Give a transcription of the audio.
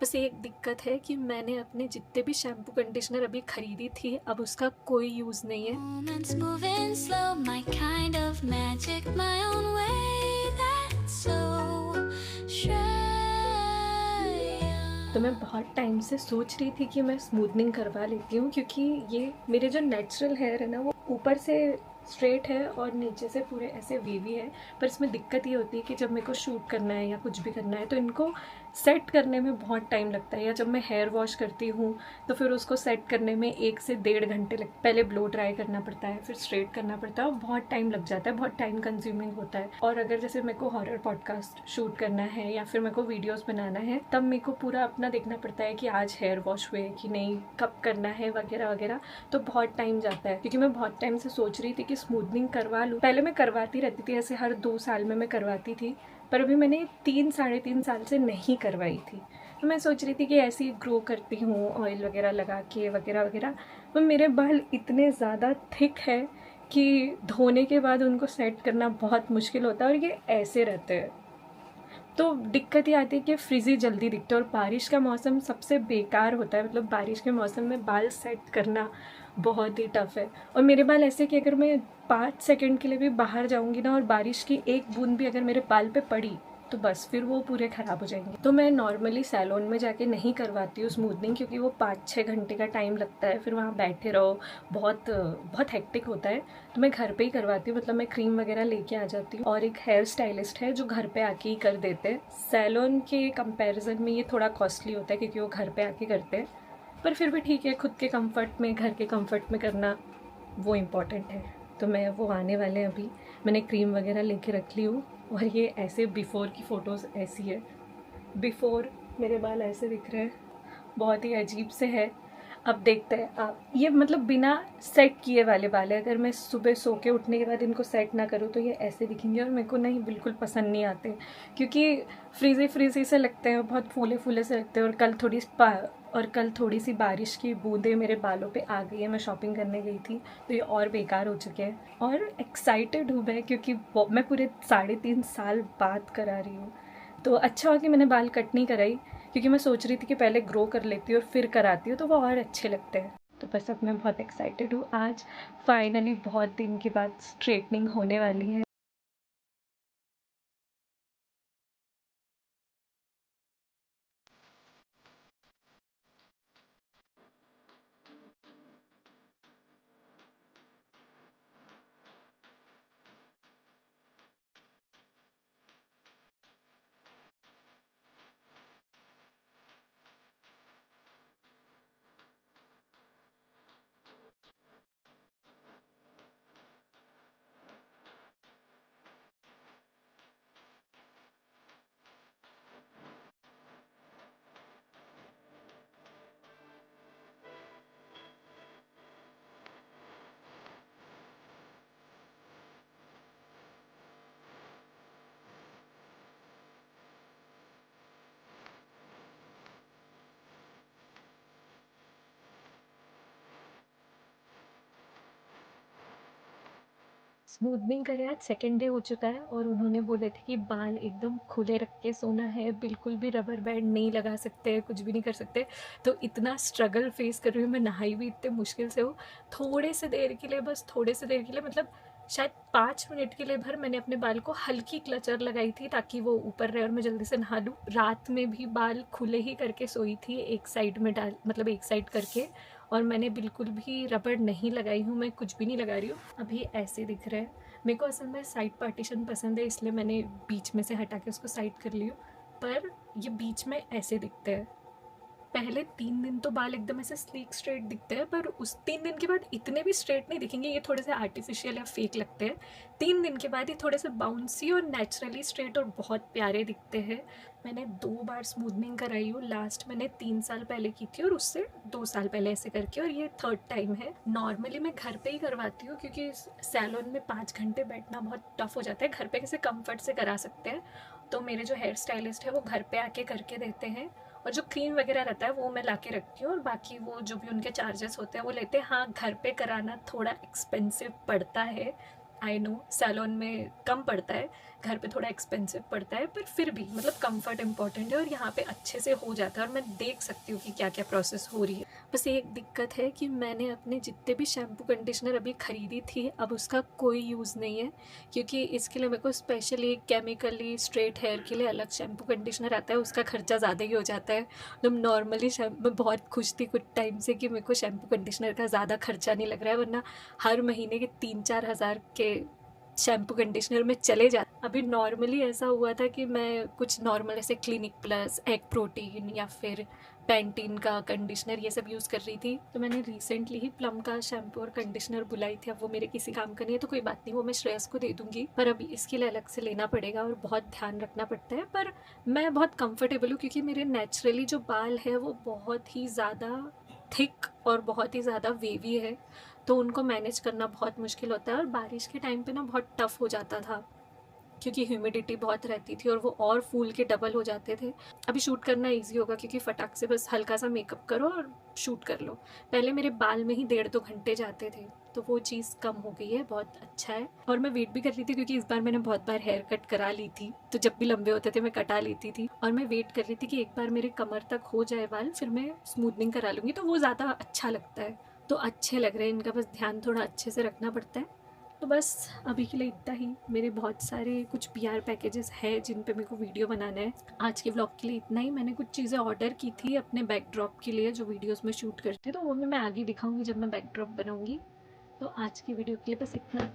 बस एक दिक्कत है कि मैंने अपने जितने भी शैम्पू कंडीशनर अभी खरीदी थी, अब उसका कोई यूज़ नहीं है। Moments moving slow, my kind of magic, my own way, that's so Shreya. तो मैं बहुत टाइम से सोच रही थी कि मैं स्मूथनिंग करवा लेती हूँ, क्योंकि ये मेरे जो नेचुरल हेयर है ना, वो ऊपर से स्ट्रेट है और नीचे से पूरे ऐसे वेवी है। पर इसमें दिक्कत ये होती है कि जब मेरे को शूट करना है या कुछ भी करना है तो इनको सेट करने में बहुत टाइम लगता है, या जब मैं हेयर वॉश करती हूँ तो फिर उसको सेट करने में 1 से 1.5 घंटे पहले ब्लो ड्राई करना पड़ता है, फिर स्ट्रेट करना पड़ता है और बहुत टाइम लग जाता है, बहुत टाइम कंज्यूमिंग होता है। और अगर जैसे मेरे को हॉरर पॉडकास्ट शूट करना है या फिर मेरे को वीडियोस बनाना है, तब मेरे को पूरा अपना देखना पड़ता है कि आज हेयर वॉश हुए कि नहीं, कब करना है वगैरह वगैरह, तो बहुत टाइम जाता है। क्योंकि मैं बहुत टाइम से सोच रही थी कि स्मूथनिंग करवा लूँ। पहले मैं करवाती रहती थी, ऐसे हर 2 साल में मैं करवाती थी, पर अभी मैंने 3 साढ़े 3 साल से नहीं करवाई थी। तो मैं सोच रही थी कि ऐसे ही ग्रो करती हूँ ऑयल वगैरह लगा के वगैरह वगैरह। पर मेरे बाल इतने ज़्यादा थिक है कि धोने के बाद उनको सेट करना बहुत मुश्किल होता है और ये ऐसे रहते हैं। तो दिक्कत ये आती है कि फ्रिज़ी जल्दी दिखते हैं और बारिश का मौसम सबसे बेकार होता है। मतलब बारिश के मौसम में बाल सेट करना बहुत ही टफ़ है। और मेरे बाल ऐसे कि अगर मैं 5 सेकंड के लिए भी बाहर जाऊंगी ना और बारिश की एक बूंद भी अगर मेरे बाल पे पड़ी तो बस फिर वो पूरे ख़राब हो जाएंगे। तो मैं नॉर्मली सैलून में जाके नहीं करवाती हूँ स्मूथनिंग, क्योंकि वो 5-6 घंटे का टाइम लगता है, फिर वहाँ बैठे रहो, बहुत बहुत हेक्टिक होता है। तो मैं घर पे ही करवाती हूँ। मतलब मैं क्रीम वगैरह लेके आ जाती हूँ और एक हेयर स्टाइलिस्ट है जो घर पे आके ही कर देते हैं। सैलून के कंपैरिजन में ये थोड़ा कॉस्टली होता है क्योंकि वो घर पे आके करते हैं, पर फिर भी ठीक है, खुद के कंफर्ट में, घर के कंफर्ट में करना वो इम्पॉर्टेंट है। तो मैं वो आने वाले हैं अभी, मैंने क्रीम वगैरह लेके रख ली हूँ। और ये ऐसे बिफ़ोर की फ़ोटोज़ ऐसी है, बिफ़ोर मेरे बाल ऐसे दिख रहे हैं, बहुत ही अजीब से है। अब देखते हैं आप, ये मतलब बिना सेट किए वाले बाल है। अगर मैं सुबह सो के उठने के बाद इनको सेट ना करूँ तो ये ऐसे दिखेंगे और मेरे को नहीं, बिल्कुल पसंद नहीं आते, क्योंकि फ्रीज़ी फ्रीज़ी से लगते हैं, बहुत फूले फूले से लगते हैं। और कल थोड़ी सी बारिश की बूंदें मेरे बालों पे आ गई है। मैं शॉपिंग करने गई थी तो ये और बेकार हो चुके हैं। और एक्साइटेड हूँ मैं, क्योंकि मैं पूरे 3.5 साल बाद करा रही हूँ। तो अच्छा हुआ कि मैंने बाल कट नहीं कराई, क्योंकि मैं सोच रही थी कि पहले ग्रो कर लेती हूँ और फिर कराती हूँ तो वो और अच्छे लगते हैं। तो बस अब मैं बहुत एक्साइटेड हूँ, आज फाइनली बहुत दिन के बाद स्ट्रेटनिंग होने वाली है। स्मूथनिंग करे आज सेकेंड डे हो चुका है और उन्होंने बोले थे कि बाल एकदम खुले रख के सोना है, बिल्कुल भी रबर बैंड नहीं लगा सकते, कुछ भी नहीं कर सकते। तो इतना स्ट्रगल फेस कर रही हूँ मैं, नहाई भी इतने मुश्किल से हो। थोड़े से देर के लिए, बस थोड़े से देर के लिए, मतलब शायद 5 मिनट के लिए भर मैंने अपने बाल को हल्की क्लचर लगाई थी ताकि वो ऊपर रहे और मैं जल्दी से नहा लूँ। रात में भी बाल खुले ही करके सोई थी, एक साइड में डाल, मतलब एक साइड करके। और मैंने बिल्कुल भी रबड़ नहीं लगाई हूँ, मैं कुछ भी नहीं लगा रही हूँ। अभी ऐसे दिख रहे हैं। मेरे को असल में साइड पार्टीशन पसंद है, इसलिए मैंने बीच में से हटा के उसको साइड कर ली हूँ। पर ये बीच में ऐसे दिखते हैं। पहले 3 दिन तो बाल एकदम ऐसे स्लीक स्ट्रेट दिखते हैं, पर उस 3 दिन के बाद इतने भी स्ट्रेट नहीं दिखेंगे, ये थोड़े से आर्टिफिशियल या फेक लगते हैं। 3 दिन के बाद ये थोड़े से बाउंसी और नेचुरली स्ट्रेट और बहुत प्यारे दिखते हैं। मैंने 2 बार स्मूथनिंग कराई हूँ, लास्ट मैंने 3 साल पहले की थी और उससे 2 साल पहले ऐसे करके, और ये थर्ड टाइम है। नॉर्मली मैं घर पे ही करवाती हूँ क्योंकि सैलून में 5 घंटे बैठना बहुत टफ हो जाता है, घर पे कैसे कंफर्ट से करा सकते हैं। तो मेरे जो हेयर स्टाइलिस्ट है वो घर पे आके करके देते हैं, और जो क्रीम वगैरह रहता है वो मैं ला के रखती हूँ, और बाकी वो जो भी उनके चार्जेस होते हैं वो लेते हैं। हाँ, घर पे कराना थोड़ा एक्सपेंसिव पड़ता है, आई नो सैलून में कम पड़ता है, घर पे थोड़ा एक्सपेंसिव पड़ता है, पर फिर भी मतलब कंफर्ट इम्पॉर्टेंट है और यहाँ पे अच्छे से हो जाता है और मैं देख सकती हूँ कि क्या क्या प्रोसेस हो रही है। बस एक दिक्कत है कि मैंने अपने जितने भी शैम्पू कंडीशनर अभी ख़रीदी थी अब उसका कोई यूज़ नहीं है, क्योंकि इसके लिए मेरे को स्पेशली केमिकली स्ट्रेट हेयर के लिए अलग शैम्पू कंडीशनर आता है, उसका खर्चा ज़्यादा ही हो जाता है। तो नॉर्मली मैं बहुत खुश थी कुछ टाइम से कि मेरे को शैम्पू कंडीशनर का ज़्यादा खर्चा नहीं लग रहा है, वरना हर महीने के 3-4 हज़ार के शैम्पू कंडीशनर में चले जाते। अभी नॉर्मली ऐसा हुआ था कि मैं कुछ नॉर्मल ऐसे क्लिनिक प्लस, एग प्रोटीन या फिर पैंटीन का कंडीशनर ये सब यूज़ कर रही थी। तो मैंने रिसेंटली ही प्लम का शैम्पू और कंडीशनर बुलाई थी, अब वो मेरे किसी काम का नहीं है तो कोई बात नहीं, वो मैं श्रेयस को दे दूँगी, पर अभी इसके लिए अलग से लेना पड़ेगा और बहुत ध्यान रखना पड़ता है। पर मैं बहुत कंफर्टेबल हूँ क्योंकि मेरे नेचुरली जो बाल है वो बहुत ही ज़्यादा थिक और बहुत ही ज़्यादा वेवी है, तो उनको मैनेज करना बहुत मुश्किल होता है और बारिश के टाइम पे ना बहुत टफ़ हो जाता था क्योंकि ह्यूमिडिटी बहुत रहती थी और वो और फूल के डबल हो जाते थे। अभी शूट करना इजी होगा क्योंकि फटाक से बस हल्का सा मेकअप करो और शूट कर लो। पहले मेरे बाल में ही 1.5-2 घंटे जाते थे, तो वो चीज़ कम हो गई है, बहुत अच्छा है। और मैं वेट भी कर रही थी क्योंकि इस बार मैंने बहुत बार हेयर कट करा ली थी, तो जब भी लंबे होते थे मैं कटा लेती थी और मैं वेट कर रही थी कि एक बार मेरे कमर तक हो जाए बाल, फिर मैं स्मूथनिंग करा लूँगी, तो वो ज़्यादा अच्छा लगता है। तो अच्छे लग रहे हैं, इनका बस ध्यान थोड़ा अच्छे से रखना पड़ता है। तो बस अभी के लिए इतना ही। मेरे बहुत सारे कुछ पीआर पैकेजेस हैं जिन पे मेरे को वीडियो बनाना है। आज के व्लॉग के लिए इतना ही। मैंने कुछ चीज़ें ऑर्डर की थी अपने बैकड्रॉप के लिए जो वीडियोस में शूट करती हूँ, तो वो मैं आगे दिखाऊंगी जब मैं बैकड्रॉप बनाऊंगी। तो आज की वीडियो के लिए बस इतना।